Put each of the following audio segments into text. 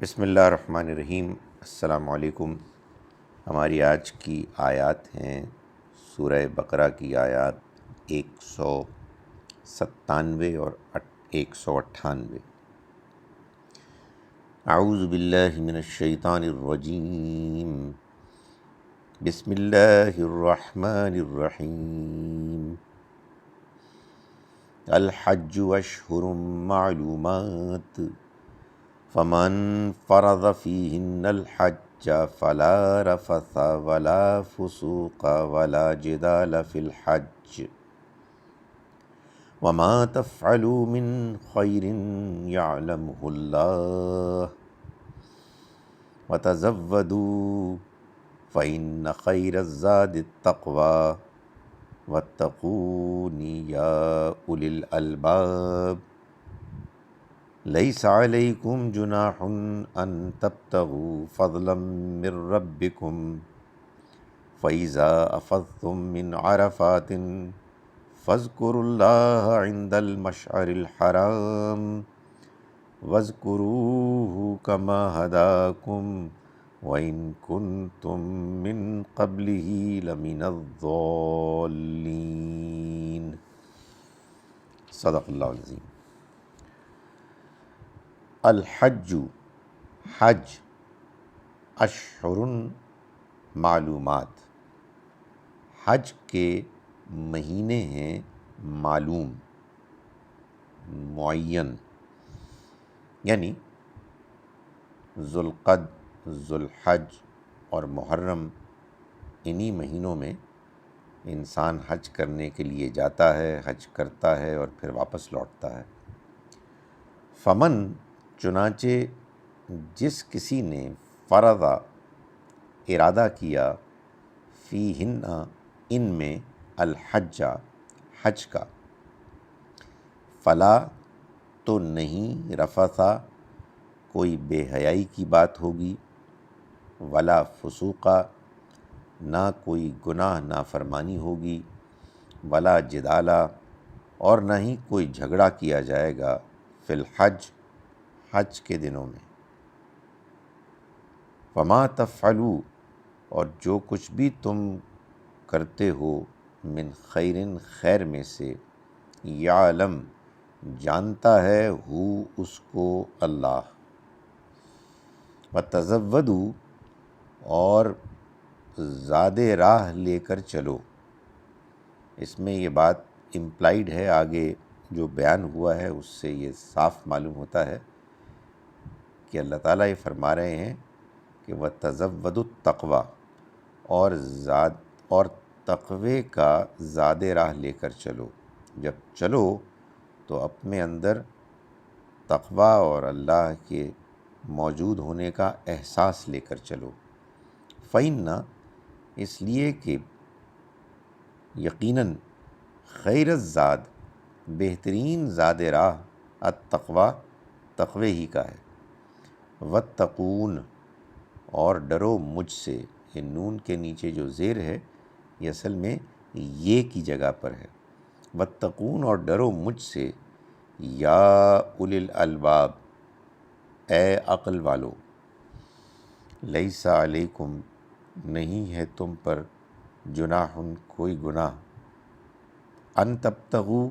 بسم اللہ الرحمن الرحیم۔ السلام علیکم۔ ہماری آج کی آیات ہیں سورہ بقرہ کی آیات 197 اور 198۔ اعوذ باللہ من الشیطان الرجیم، بسم اللہ الرحمن الرحیم۔ الحج اشہر معلومات، فمن فرض فیہن الحج فلا رفث ولا فسوق ولا جدال فی الحج، وما تفعلوا من خیر یعلمہ اللہ، وتزودوا فإن خیر الزاد التقوی واتقون یا اولی الالباب۔ لیس علیکم جناح ان تبتغوا فضلا من ربکم فإذا افضتم من عرفات فاذکروا اللہ عند المشعر الحرام واذکروہ کما ہداکم وإن کنتم من قبلہ لمن الضالین۔ صدق اللہ العظیم۔ الحج حج، اشہر معلومات، حج کے مہینے ہیں معلوم، معین، یعنی ذوالقعد، ذوالحج اور محرم، انہی مہینوں میں انسان حج کرنے کے لیے جاتا ہے، حج کرتا ہے اور پھر واپس لوٹتا ہے۔ فمن، چنانچہ جس کسی نے، فرضا ارادہ کیا، فیہن ان میں، الحج حج کا، فلا تو نہیں، رفثا کوئی بے حیائی کی بات ہوگی، ولا فسوقا نہ کوئی گناہ نافرمانی ہوگی، ولا جدالا اور نہ ہی کوئی جھگڑا کیا جائے گا، فی الحج حج کے دنوں میں۔ وما تفعلوا اور جو کچھ بھی تم کرتے ہو، من خیر خیر میں سے، یعلم جانتا ہے، ہو اس کو اللہ، وتزودوا اور زاد راہ لے کر چلو۔ اس میں یہ بات امپلائیڈ ہے، آگے جو بیان ہوا ہے اس سے یہ صاف معلوم ہوتا ہے کہ اللہ تعالیٰ یہ فرما رہے ہیں کہ وَتَزَوَّدُوا التَّقْوَى اور تقوی کا زاد راہ لے کر چلو۔ جب چلو تو اپنے اندر تقوی اور اللہ کے موجود ہونے کا احساس لے کر چلو۔ فَإِنَّ اس لیے کہ یقیناً خیر الزاد بہترین زاد راہ، التقوی تقوی ہی کا ہے، واتقون اور ڈرو مجھ سے، یہ نون کے نیچے جو زیر ہے یہ اصل میں یہ کی جگہ پر ہے، واتقون اور ڈرو مجھ سے، یا اولی الالباب اے عقل والو، لیس علیکم نہیں ہے تم پر، جناح کوئی گناہ، ان تبتغوا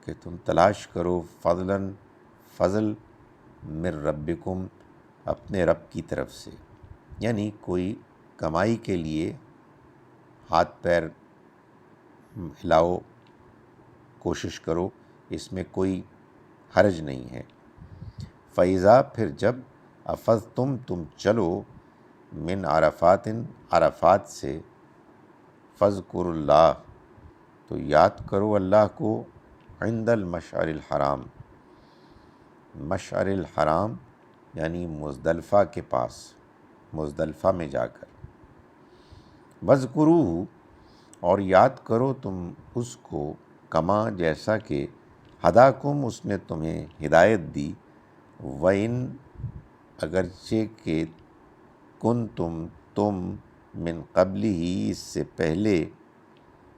کہ تم تلاش کرو، فضلا فضل، من ربکم اپنے رب کی طرف سے، یعنی کوئی کمائی کے لیے ہاتھ پیر ہلاؤ، کوشش کرو، اس میں کوئی حرج نہیں ہے۔ فَإِذَا پھر جب، افضتم تم چلو، من عرفات عرفات سے، فاذکروا اللہ تو یاد کرو اللہ کو، عند المشعر الحرام مشعر الحرام یعنی مزدلفہ کے پاس، مزدلفہ میں جا کر، وَاذْكُرُوهُ اور یاد کرو تم اس کو، کما جیسا کہ، ہداکم اس نے تمہیں ہدایت دی، وَإِن اگرچہ کہ، کنتم تم، من قبل ہی اس سے پہلے،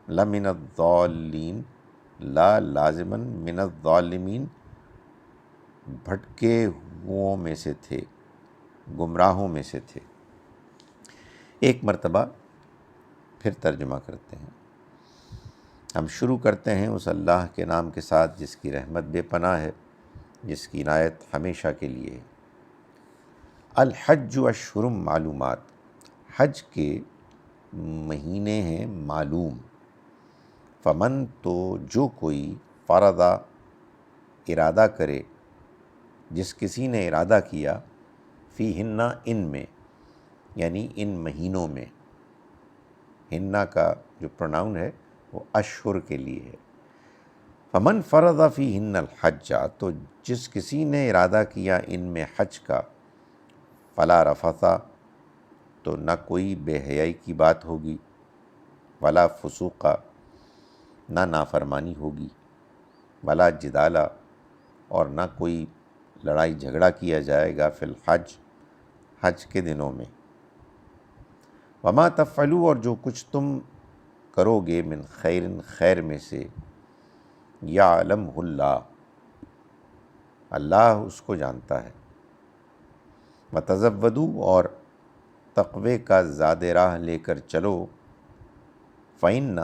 لمن الضالین لا لازماً من الظالمین بھٹکے ہوں میں سے تھے، گمراہوں میں سے تھے۔ ایک مرتبہ پھر ترجمہ کرتے ہیں۔ ہم شروع کرتے ہیں اس اللہ کے نام کے ساتھ جس کی رحمت بے پناہ ہے، جس کی عنایت ہمیشہ کے لیے ہے۔ الحج اشہر معلومات، حج کے مہینے ہیں معلوم۔ فمن، تو جو کوئی، فرضا، ارادہ کرے، جس کسی نے ارادہ کیا، فیہن، ان میں، یعنی ان مہینوں میں۔ ہنہ کا جو پروناؤن ہے وہ اشہر کے لیے ہے۔ فمن فرض فیہن الحج، تو جس کسی نے ارادہ کیا ان میں حج کا، فلا رفث، تو نہ کوئی بے حیائی کی بات ہوگی، ولا فسوق، نہ نافرمانی ہوگی، ولا جدال، اور نہ کوئی لڑائی جھگڑا کیا جائے گا، فی الحج، حج کے دنوں میں۔ وما تفعلوا، اور جو کچھ تم کرو گے، من خیر، خیر میں سے، یعلمہ اللہ، اللہ اس کو جانتا ہے۔ وتزودوا، اور تقوی کا زاد راہ لے کر چلو، فإن،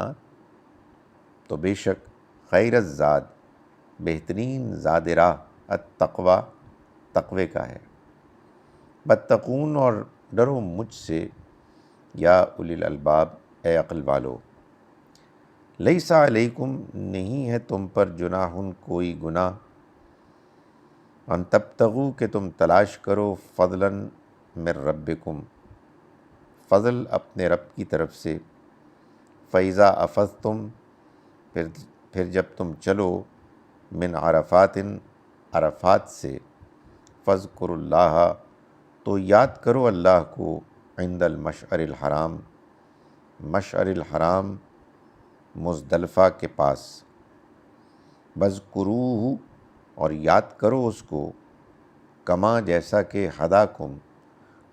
تو بے شک، خیر الزاد، بہترین زاد راہ، التقوی، تقوی کا ہے۔ واتقون، اور ڈرو مجھ سے، یا اولی الالباب، اے عقل والو۔ لیس علیکم، نہیں ہے تم پر، جناح، کوئی گناہ، ان تبتغوا، کہ تم تلاش کرو، فضلا من ربکم، فضل اپنے رب کی طرف سے، فإذا افضتم، پھر جب تم چلو، من عرفات، عرفات سے، فاذکروا اللہ، تو یاد کرو اللہ کو، عند المشعر الحرام، مشعر الحرام، مزدلفہ کے پاس، وَاذْكُرُوهُ، اور یاد کرو اس کو، کما، جیسا کہ، ہداکم،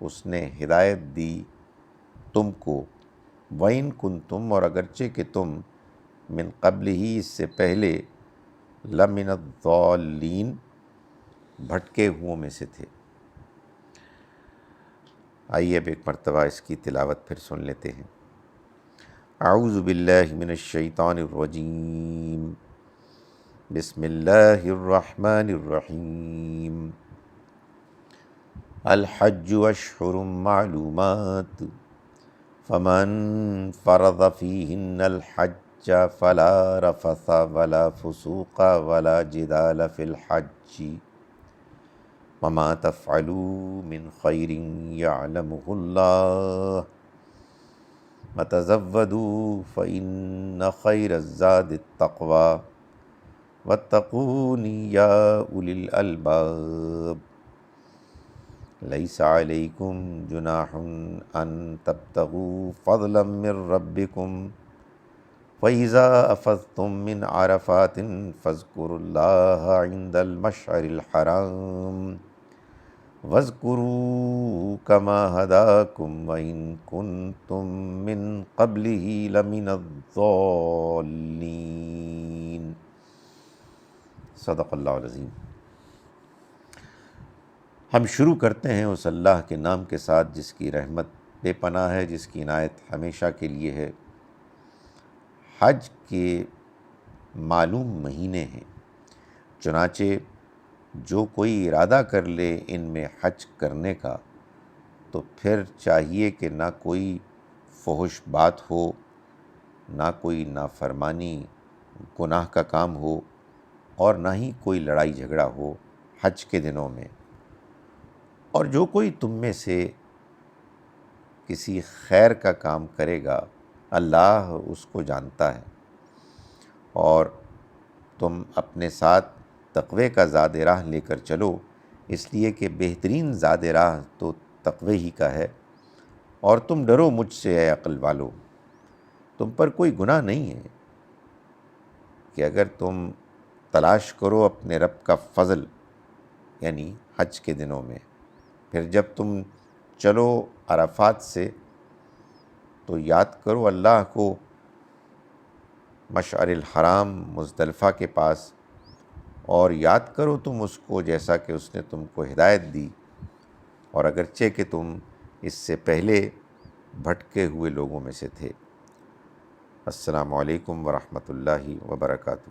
اس نے ہدایت دی تم کو، وَإِن كُنتُم، اور اگرچہ کہ تم، من قبل ہی، اس سے پہلے، لَمِنَ الضَّالِّينَ، بھٹکے ہوئوں میں سے تھے۔ آئیے اب ایک مرتبہ اس کی تلاوت پھر سن لیتے ہیں۔ اعوذ باللہ من الشیطان الرجیم، بسم اللہ الرحمن الرحیم۔ الحج اشہر معلومات، فمن فرض فیہن الحج فلا رفث ولا فسوق ولا جدال فی الحج، وما تفعلوا من خیر یعلمہ اللہ، وتزودوا فإن خیر الزاد التقوی، واتقون یا اولی الالباب۔ لیس علیکم جناح ان تبتغوا فضلا من ربکم، فإذا أفضتم من عرفات فاذكروا الله عند المشعر الحرام، واذكروا كما هداكم وإن كنتم من قبله لمن الضالين۔ صدق اللہ العظیم۔ ہم شروع کرتے ہیں اس اللہ کے نام کے ساتھ جس کی رحمت بے پناہ ہے، جس کی عنایت ہمیشہ کے لیے ہے۔ حج کے معلوم مہینے ہیں، چنانچہ جو کوئی ارادہ کر لے ان میں حج کرنے کا، تو پھر چاہیے کہ نہ کوئی فحش بات ہو، نہ کوئی نافرمانی گناہ کا کام ہو، اور نہ ہی کوئی لڑائی جھگڑا ہو حج کے دنوں میں۔ اور جو کوئی تم میں سے کسی خیر کا کام کرے گا، اللہ اس کو جانتا ہے، اور تم اپنے ساتھ تقوی کا زاد راہ لے کر چلو، اس لیے کہ بہترین زاد راہ تو تقوی ہی کا ہے۔ اور تم ڈرو مجھ سے، اے عقل والو، تم پر کوئی گناہ نہیں ہے کہ اگر تم تلاش کرو اپنے رب کا فضل، یعنی حج کے دنوں میں، پھر جب تم چلو عرفات سے، تو یاد کرو اللہ کو، مشعر الحرام، مزدلفہ کے پاس، اور یاد کرو تم اس کو جیسا کہ اس نے تم کو ہدایت دی، اور اگرچہ کہ تم اس سے پہلے بھٹکے ہوئے لوگوں میں سے تھے۔ السلام علیکم ورحمۃ اللہ وبرکاتہ۔